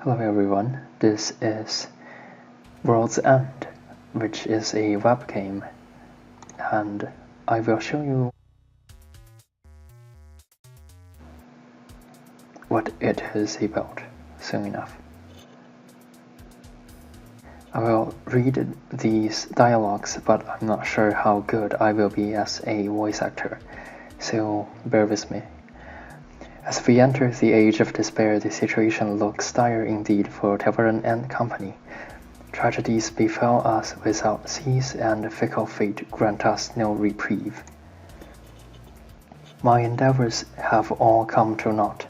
Hello everyone, this is World's End, which is a web game, and I will show you what it is about soon enough. I will read these dialogues, but I'm not sure how good I will be as a voice actor, so bear with me. As we enter the age of despair, the situation looks dire indeed for Ch.1 and company. Tragedies befell us without cease, and fickle fate grant us no reprieve. My endeavors have all come to naught.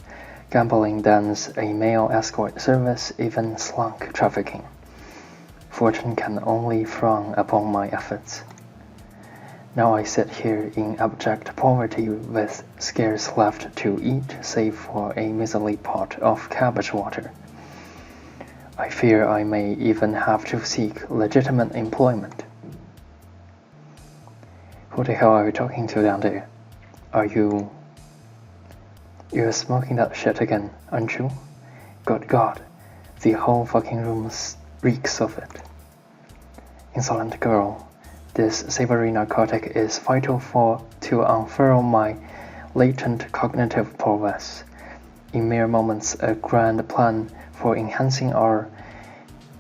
Gambling dens, a male escort service, even slunk trafficking. Fortune can only frown upon my efforts. Now I sit here in abject poverty with scarce left to eat save for a miserly pot of cabbage water. I fear I may even have to seek legitimate employment. Who the hell are you talking to down there? You're smoking that shit again, aren't you? Good God, the whole fucking room reeks of it. Insolent girl. This savory narcotic is vital to unfurl my latent cognitive prowess. In mere moments, a grand plan for enhancing our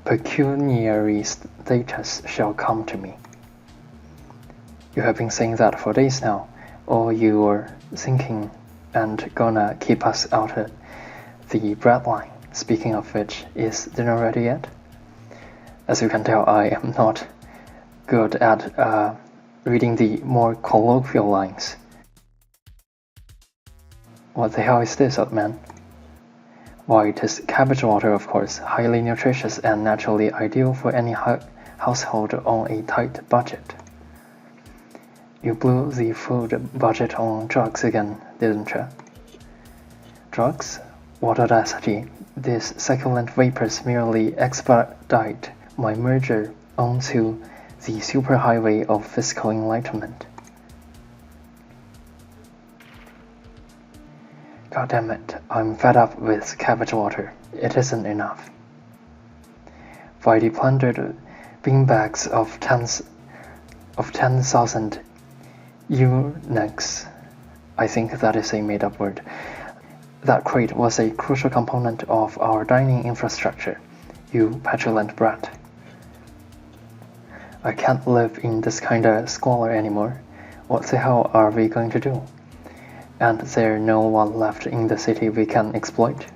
pecuniary status shall come to me. You have been saying that for days now, or you're thinking and gonna keep us out of the breadline. Speaking of which, is dinner ready yet? As you can tell, I am not good at reading the more colloquial lines. What the hell is this, old man? Why, it is cabbage water, of course, highly nutritious and naturally ideal for any household on a tight budget. You blew the food budget on drugs again, didn't you? Drugs? What audacity! These succulent vapors merely expedite my merger onto the superhighway of physical enlightenment. God damn it, I'm fed up with cabbage water. It isn't enough. By the plundered beanbags of 10,000 eunuchs, I think that is a made-up word. That crate was a crucial component of our dining infrastructure, you petulant brat. I can't live in this kinda squalor anymore. What the hell are we going to do? And there's no one left in the city we can exploit?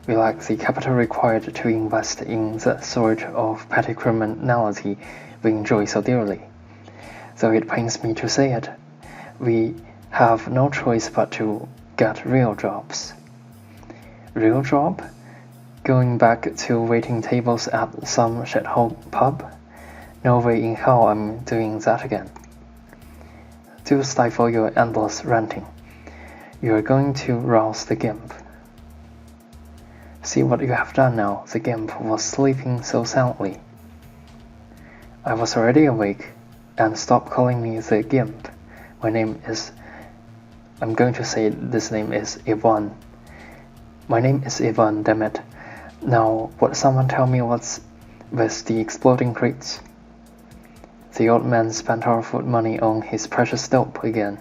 We lack the capital required to invest in the sort of petty criminality we enjoy so dearly. Though it pains me to say it, we have no choice but to get real jobs. Real job? Going back to waiting tables at some shithole pub? No way in hell I'm doing that again. Do stifle your endless ranting. You're going to rouse the gimp. See what you have done now. The gimp was sleeping so soundly. I was already awake, and stop calling me the gimp. My name is... I'm going to say this name is Ch.1. My name is Ch.1, damn it. Now, would someone tell me what's with the exploding crates? The old man spent our food money on his precious dope again.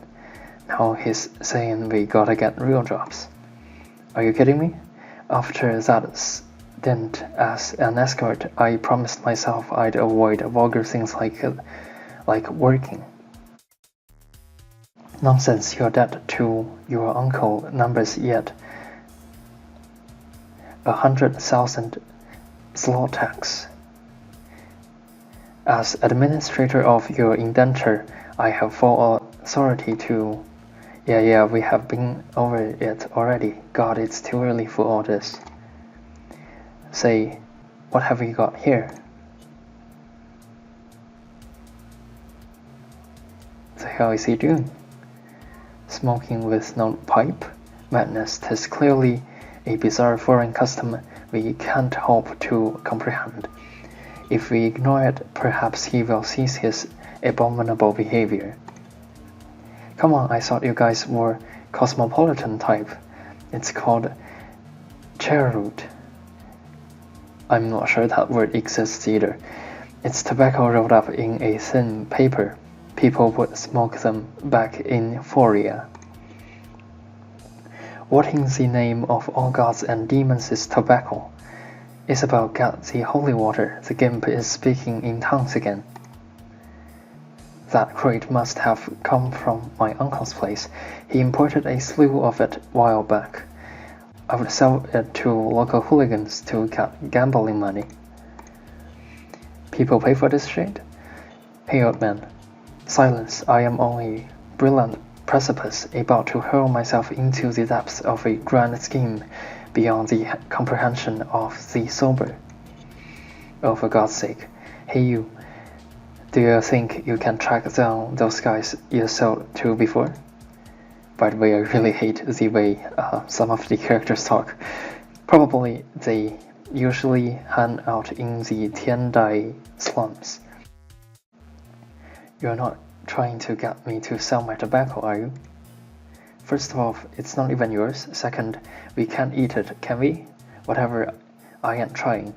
Now he's saying we gotta get real jobs. Are you kidding me? After that stint as an escort, I promised myself I'd avoid vulgar things like working. Nonsense, your debt to your uncle numbers yet 100,000 zlotys. As administrator of your indenture, I have full authority to... Yeah, we have been over it already. God, it's too early for all this. Say, what have we got here? The hell is he doing? Smoking with no pipe? Madness. 'Tis clearly a bizarre foreign custom we can't hope to comprehend. If we ignore it, perhaps he will cease his abominable behavior. Come on, I thought you guys were cosmopolitan type. It's called Ch.1. I'm not sure that word exists either. It's tobacco rolled up in a thin paper. People would smoke them back in Foria. What in the name of all gods and demons is tobacco? Isabel got the holy water. The gimp is speaking in tongues again. That crate must have come from my uncle's place. He imported a slew of it while back. I would sell it to local hooligans to get gambling money. People pay for this shit? Hey, old man. Silence. I am on a brilliant precipice, about to hurl myself into the depths of a grand scheme beyond the comprehension of the sober. Oh, for God's sake. Hey, you. Do you think you can track down those guys you sold to before? By the way, I really hate the way some of the characters talk. Probably they usually hang out in the Tiandai slums. You're not trying to get me to sell my tobacco, are you? First of all, it's not even yours. Second, we can't eat it, can we? Whatever, I ain't trying.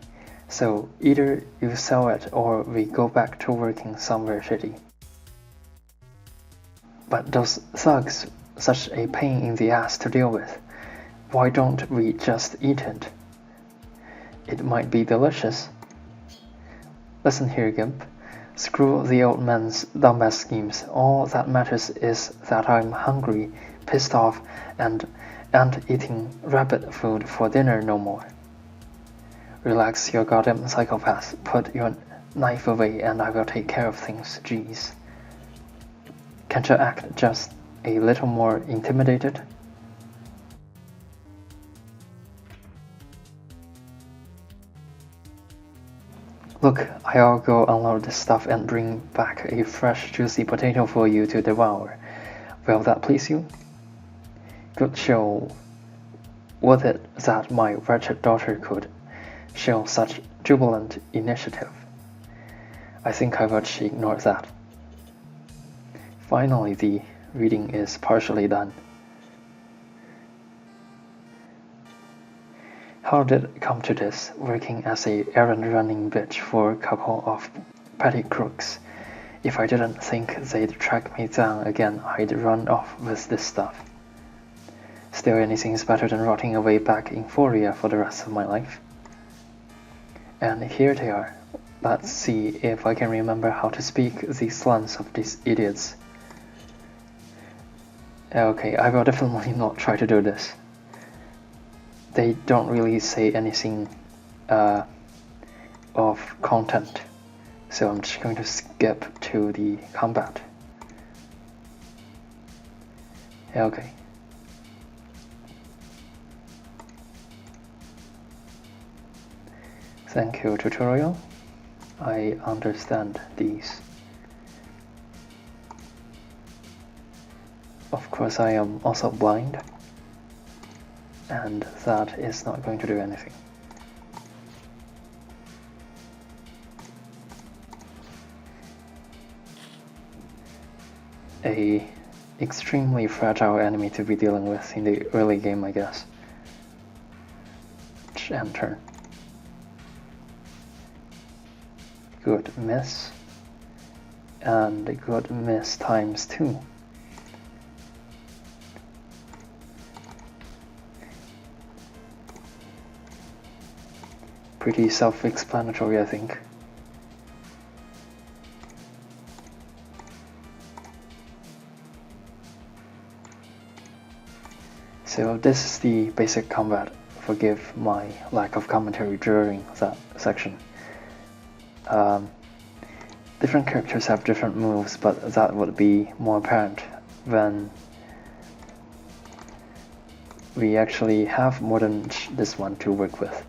So either you sell it or we go back to working somewhere shitty. But those thugs, such a pain in the ass to deal with. Why don't we just eat it? It might be delicious. Listen here, Gimp. Screw the old man's dumbass schemes. All that matters is that I'm hungry, pissed off, and ain't eating rabbit food for dinner no more. Relax, you goddamn psychopath. Put your knife away and I will take care of things, jeez. Can't you act just a little more intimidated? Look, I'll go unload this stuff and bring back a fresh juicy potato for you to devour. Will that please you? Good show. Was it that my wretched daughter could show such jubilant initiative? I think I would ignore that. Finally, the reading is partially done. How did it come to this, working as a errand-running bitch for a couple of petty crooks? If I didn't think they'd track me down again, I'd run off with this stuff. Still, anything's better than rotting away back in Foria for the rest of my life. And here they are. Let's see if I can remember how to speak the slangs of these idiots. Okay, I will definitely not try to do this. They don't really say anything of content, so I'm just going to skip to the combat. Okay. Thank you, tutorial. I understand these. Of course, I am also blind, and that is not going to do anything. A extremely fragile enemy to be dealing with in the early game, I guess. And turn. Good miss. And good miss times 2. Pretty self-explanatory, I think. So this is the basic combat. Forgive my lack of commentary during that section. Different characters have different moves, but that would be more apparent when we actually have more than this one to work with.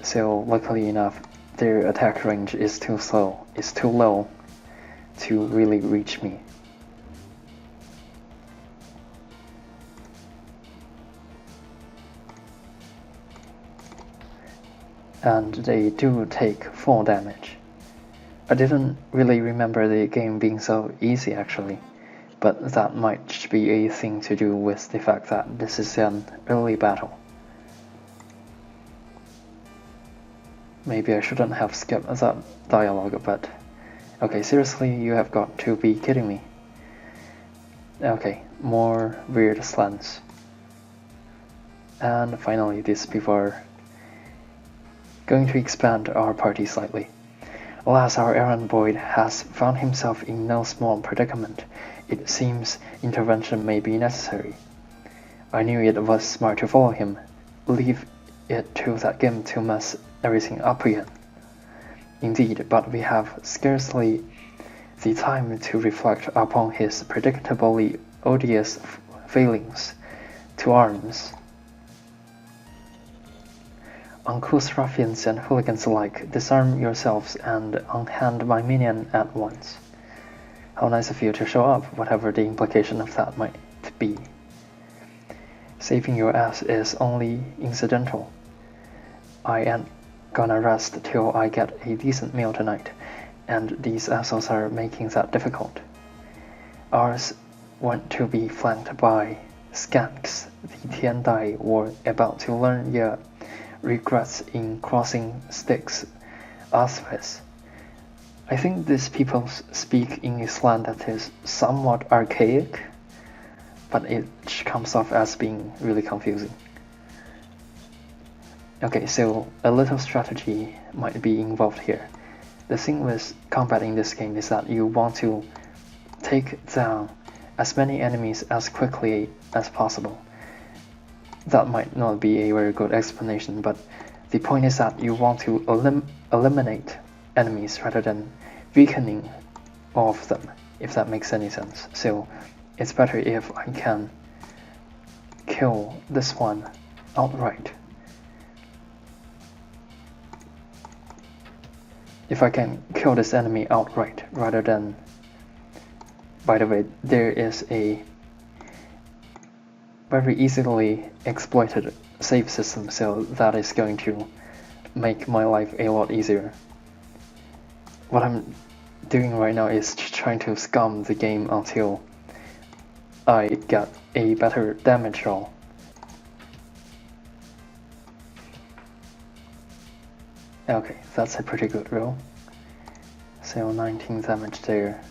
So luckily enough, their attack range is too low to really reach me. And they do take 4 damage. I didn't really remember the game being so easy actually, but that might be a thing to do with the fact that this is an early battle. Maybe I shouldn't have skipped that dialogue, but okay, seriously, you have got to be kidding me. Okay, more weird slants. And finally, these people are going to expand our party slightly. Alas, our errand boy has found himself in no small predicament. It seems intervention may be necessary. I knew it was smart to follow him, leave it to that gimp to mess everything up again. Indeed, but we have scarcely the time to reflect upon his predictably odious failings. To arms. Uncouth ruffians and hooligans alike, disarm yourselves and unhand my minion at once. How nice of you to show up, whatever the implication of that might be. Saving your ass is only incidental. I ain't gonna rest till I get a decent meal tonight, and these assholes are making that difficult. Ours want to be flanked by skanks the Tian Dai were about to learn your regrets in crossing Styx Auschwitz. I think these people speak in a slang that is somewhat archaic, but it comes off as being really confusing. Okay, so a little strategy might be involved here. The thing with combat in this game is that you want to take down as many enemies as quickly as possible. That might not be a very good explanation, but the point is that you want to eliminate enemies rather than weakening of them, if that makes any sense. So it's better if I can kill this one outright. If I can kill this enemy outright rather than... By the way, there is a very easily exploited save system, so that is going to make my life a lot easier. What I'm doing right now is trying to scum the game until I get a better damage roll. Okay, that's a pretty good roll. So 19 damage there.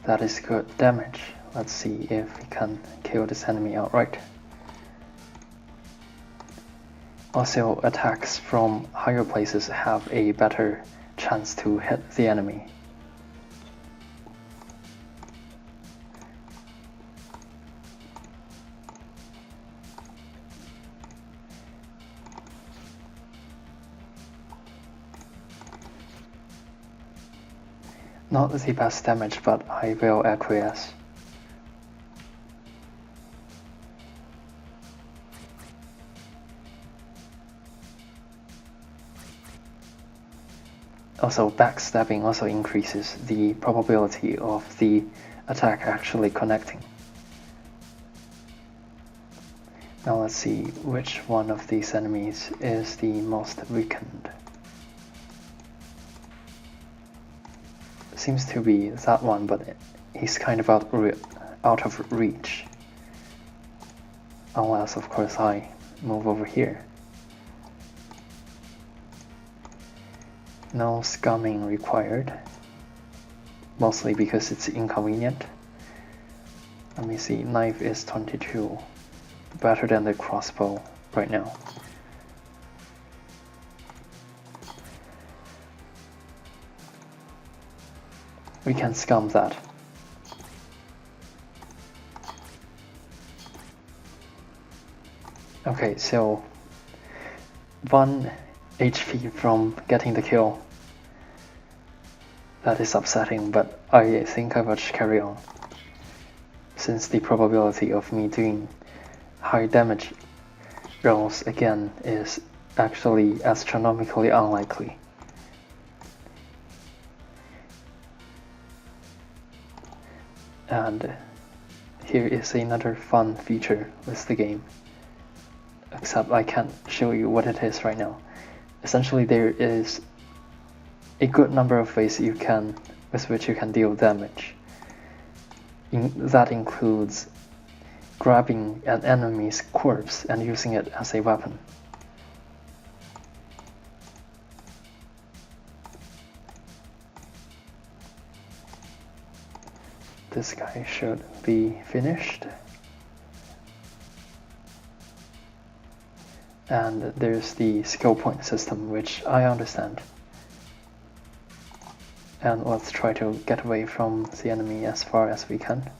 That is good damage. Let's see if we can kill this enemy outright. Also, attacks from higher places have a better chance to hit the enemy. Not the best damage, but I will acquiesce. Also, backstabbing also increases the probability of the attack actually connecting. Now let's see which one of these enemies is the most weakened. Seems to be that one, but he's kind of out of reach. Unless, of course, I move over here. No scumming required. Mostly because it's inconvenient. Let me see, knife is 22. Better than the crossbow right now. We can scum that. Okay, so 1 HP from getting the kill. That is upsetting, but I think I will just carry on, since the probability of me doing high damage rolls again is actually astronomically unlikely. And here is another fun feature with the game. except I can't show you what it is right now. Essentially, there is a good number of ways with which you can deal damage. That includes grabbing an enemy's corpse and using it as a weapon. This guy should be finished. And there's the skill point system, which I understand. And let's try to get away from the enemy as far as we can.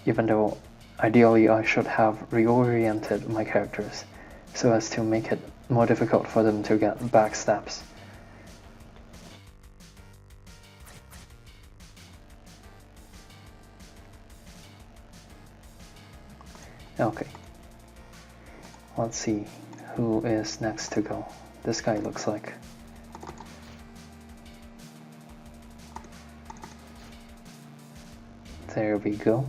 Even though ideally I should have reoriented my characters so as to make it more difficult for them to get backstabs. Okay. Let's see who is next to go. This guy looks like. There we go.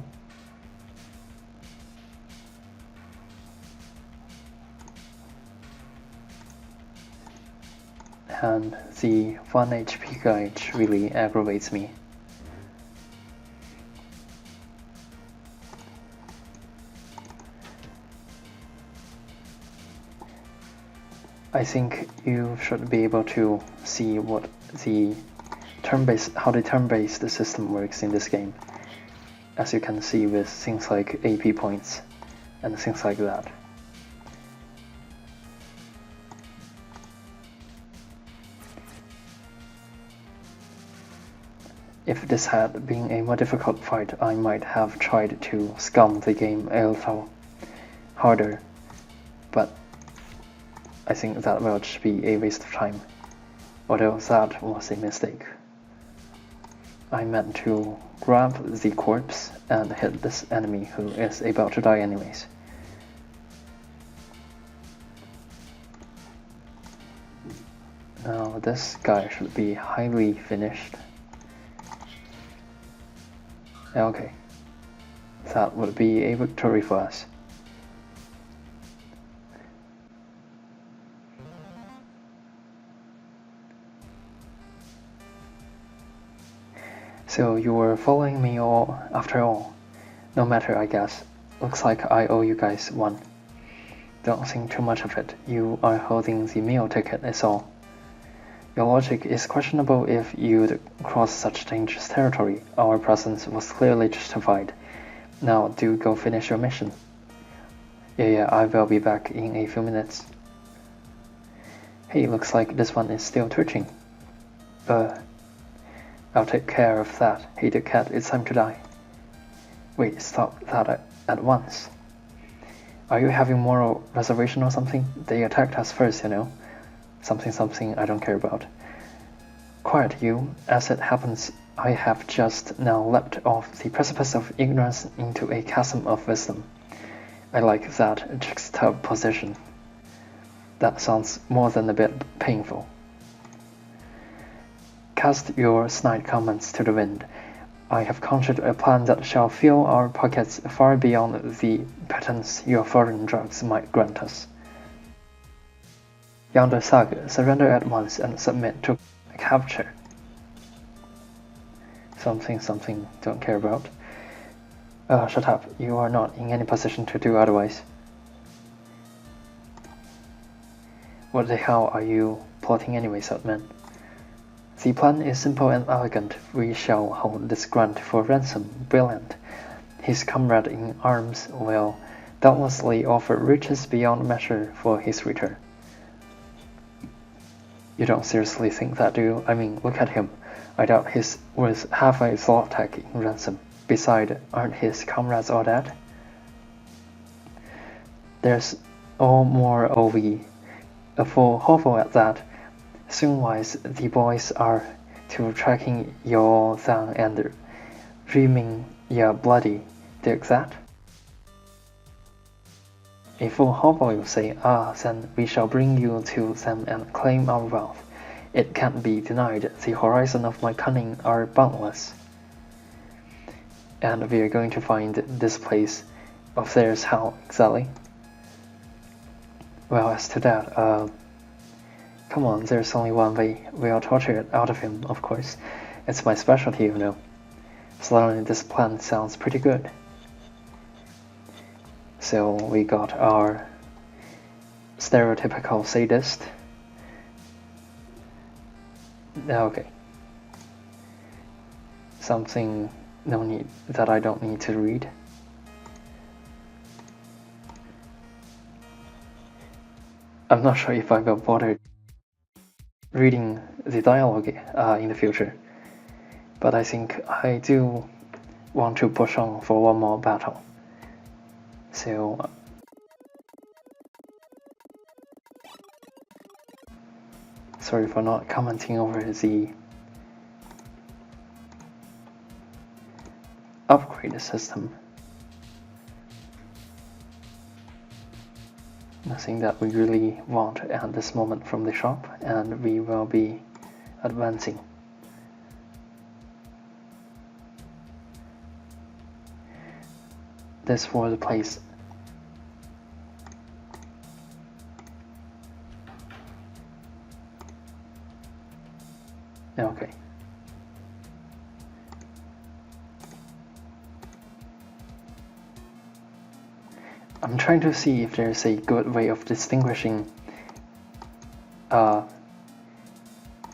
And the 1 HP guy really aggravates me. I think you should be able to see what how the turn-based system works in this game, as you can see with things like AP points and things like that. If this had been a more difficult fight, I might have tried to scum the game a little harder, but I think that will just be a waste of time, although that was a mistake. I meant to grab the corpse and hit this enemy who is about to die anyways. Now this guy should be highly finished. Okay, that would be a victory for us. So you were following me after all. No matter, I guess. Looks like I owe you guys one. Don't think too much of it. You are holding the meal ticket, is all. Your logic is questionable if you'd cross such dangerous territory. Our presence was clearly justified. Now do go finish your mission. Yeah, I will be back in a few minutes. Hey, looks like this one is still twitching. I'll take care of that. Hey, the cat, it's time to die. Wait, stop that at once. Are you having moral reservation or something? They attacked us first, you know. Something I don't care about. Quiet, you. As it happens, I have just now leapt off the precipice of ignorance into a chasm of wisdom. I like that juxtaposition. That sounds more than a bit painful. Cast your snide comments to the wind. I have conjured a plan that shall fill our pockets far beyond the pittance your foreign drugs might grant us. Yonder thug, surrender at once and submit to capture. Something, don't care about. Shut up, you are not in any position to do otherwise. What the hell are you plotting anyway, Sutman? The plan is simple and elegant. We shall hold this grunt for ransom. Brilliant. His comrade in arms will doubtlessly offer riches beyond measure for his return. You don't seriously think that, do you? I mean, look at him. I doubt he's worth half a zlotek in ransom. Besides, aren't his comrades all dead? There's all more OV. A full hovel at that. Soon-wise, the boys are to tracking your down and reaming your bloody. Dig that? A full hovel, you say? Ah, then we shall bring you to them and claim our wealth. It can't be denied. The horizon of my cunning are boundless. And we are going to find this place of theirs. How exactly? Well, as to that, come on, there's only one way. We'll torture it out of him, of course. It's my specialty, you know. Suddenly this plan sounds pretty good. So we got our stereotypical sadist. Okay. Something that I don't need to read. I'm not sure if I will bother reading the dialogue in the future, but I think I do want to push on for one more battle. So sorry for not commenting over the upgrade system. Nothing that we really want at this moment from the shop, and we will be advancing. This was the place. Okay. I'm trying to see if there's a good way of distinguishing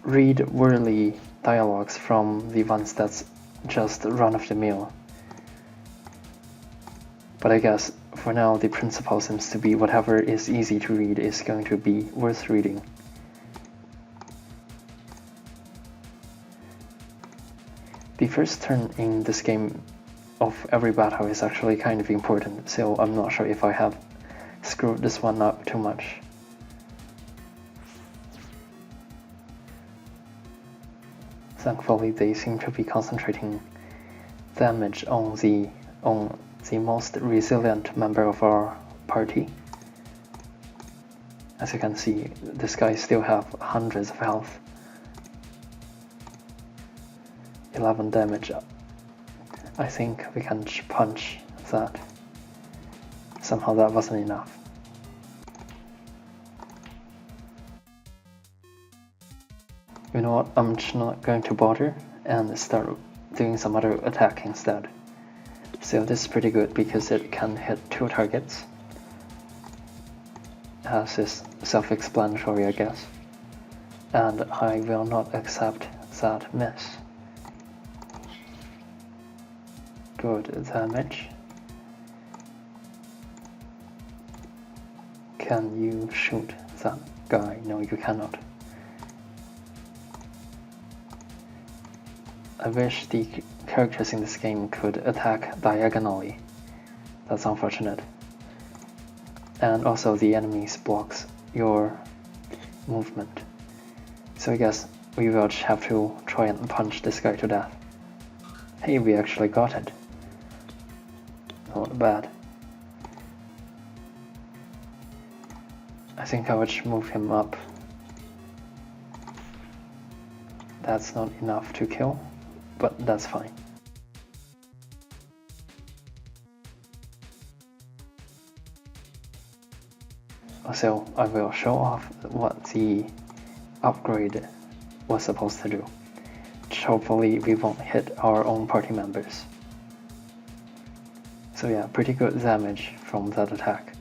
read-worthy dialogues from the ones that's just run-of-the-mill. But I guess for now the principle seems to be whatever is easy to read is going to be worth reading. The first turn in this game of every battle is actually kind of important, so I'm not sure if I have screwed this one up too much. Thankfully they seem to be concentrating damage on the most resilient member of our party. As you can see, this guy still have hundreds of health. 11 damage. I think we can punch that. Somehow that wasn't enough. You know what, I'm just not going to bother and start doing some other attack instead. So this is pretty good because it can hit 2 targets. As is self-explanatory, I guess. And I will not accept that miss. Good damage. Can you shoot that guy? No, you cannot. I wish the characters in this game could attack diagonally. That's unfortunate. And also the enemies blocks your movement. So I guess we will just have to try and punch this guy to death. Hey, we actually got it. Not bad. I think I would move him up. That's not enough to kill, but that's fine. Also, I will show off what the upgrade was supposed to do. Hopefully we won't hit our own party members. So yeah, pretty good damage from that attack.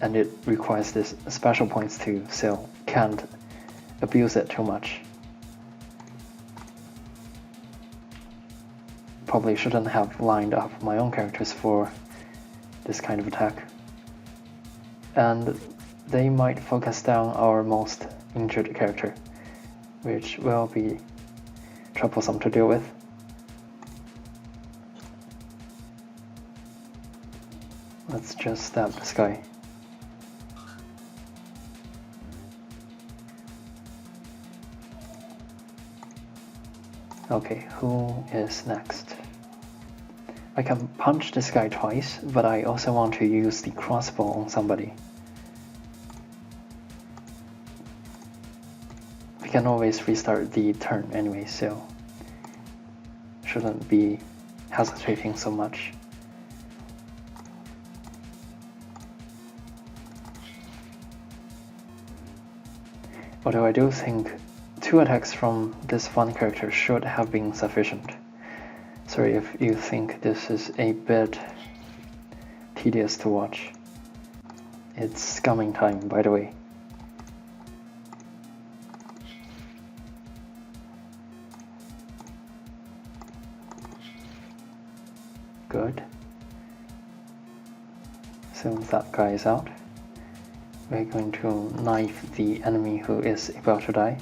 And it requires this special points too, so can't abuse it too much. Probably shouldn't have lined up my own characters for this kind of attack. And they might focus down our most injured character, which will be troublesome to deal with. Let's just stab this guy. Okay, who is next? I can punch this guy twice, but I also want to use the crossbow on somebody. We can always restart the turn anyway, so shouldn't be hesitating so much. Although I do think 2 attacks from this one character should have been sufficient. Sorry if you think this is a bit tedious to watch. It's scumming time, by the way. Good. Since that guy is out, we're going to knife the enemy who is about to die.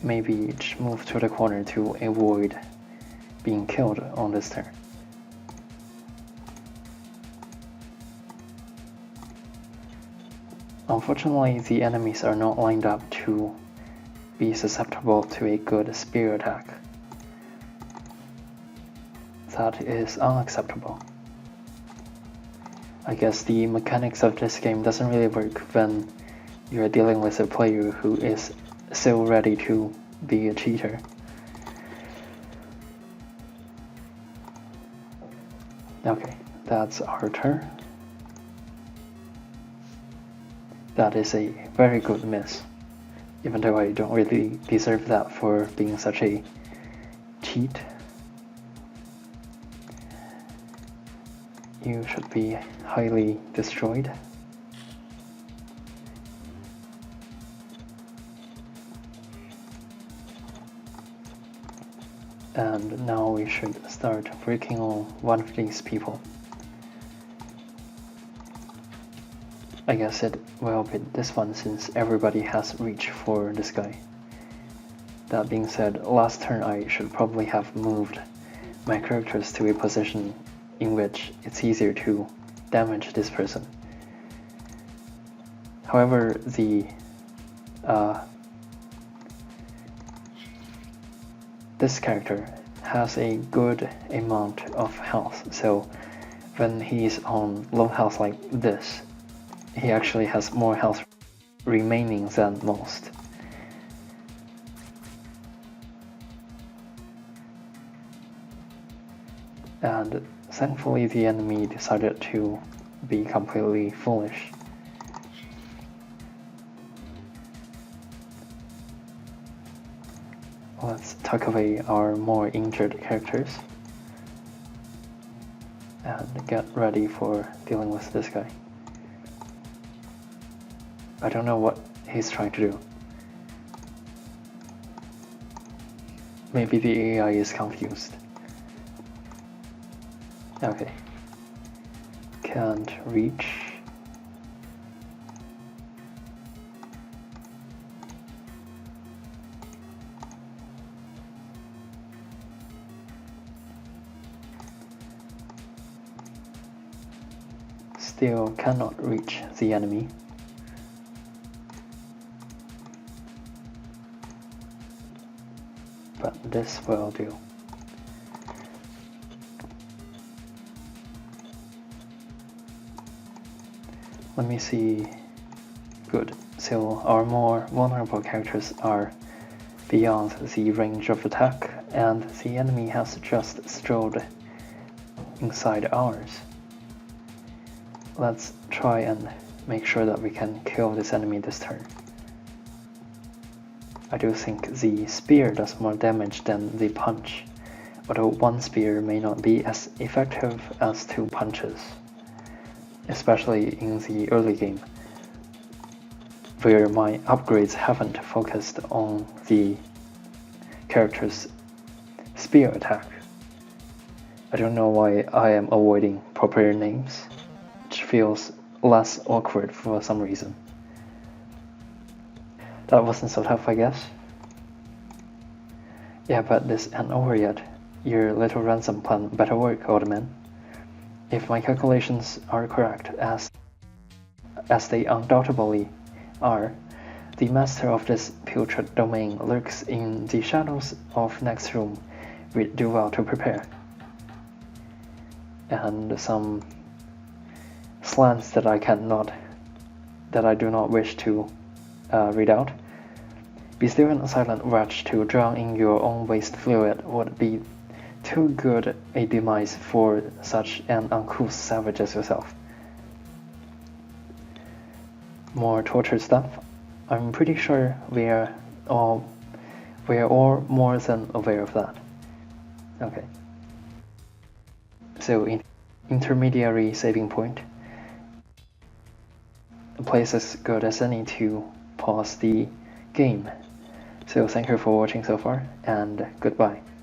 Maybe just move to the corner to avoid being killed on this turn. Unfortunately, the enemies are not lined up to be susceptible to a good spear attack. That is unacceptable. I guess the mechanics of this game doesn't really work when you're dealing with a player who is so ready to be a cheater. Okay, that's our turn. That is a very good miss, even though I don't really deserve that for being such a cheat. You should be highly destroyed. And now we should start breaking on one of these people. I guess it will be this one since everybody has reach for this guy. That being said, last turn I should probably have moved my characters to a position in which it's easier to damage this person. However, this character has a good amount of health, so when he's on low health like this, he actually has more health remaining than most. And thankfully the enemy decided to be completely foolish. Let's tuck away our more injured characters and get ready for dealing with this guy. I don't know what he's trying to do. Maybe the AI is confused. Okay. Can't reach. Still cannot reach the enemy. But this will do. Let me see. Good. So our more vulnerable characters are beyond the range of attack, and the enemy has just strolled inside ours. Let's try and make sure that we can kill this enemy this turn. I do think the spear does more damage than the punch, although one spear may not be as effective as 2 punches, especially in the early game, where my upgrades haven't focused on the character's spear attack. I don't know why I am avoiding proper names, which feels less awkward for some reason. That wasn't so tough, I guess. Yeah, but this ain't over yet. Your little ransom plan better work, old man. If my calculations are correct, as they undoubtedly are, the master of this putrid domain lurks in the shadows of next room. We'd do well to prepare. And some slants that I do not wish to read out. Be still and silent, wretch, to drown in your own waste fluid would be too good a demise for such an uncouth savage as yourself. more torture stuff, I'm pretty sure we're all more than aware of that. Okay. So intermediary saving point. A place as good as any to pause the game. So thank you for watching so far, and goodbye.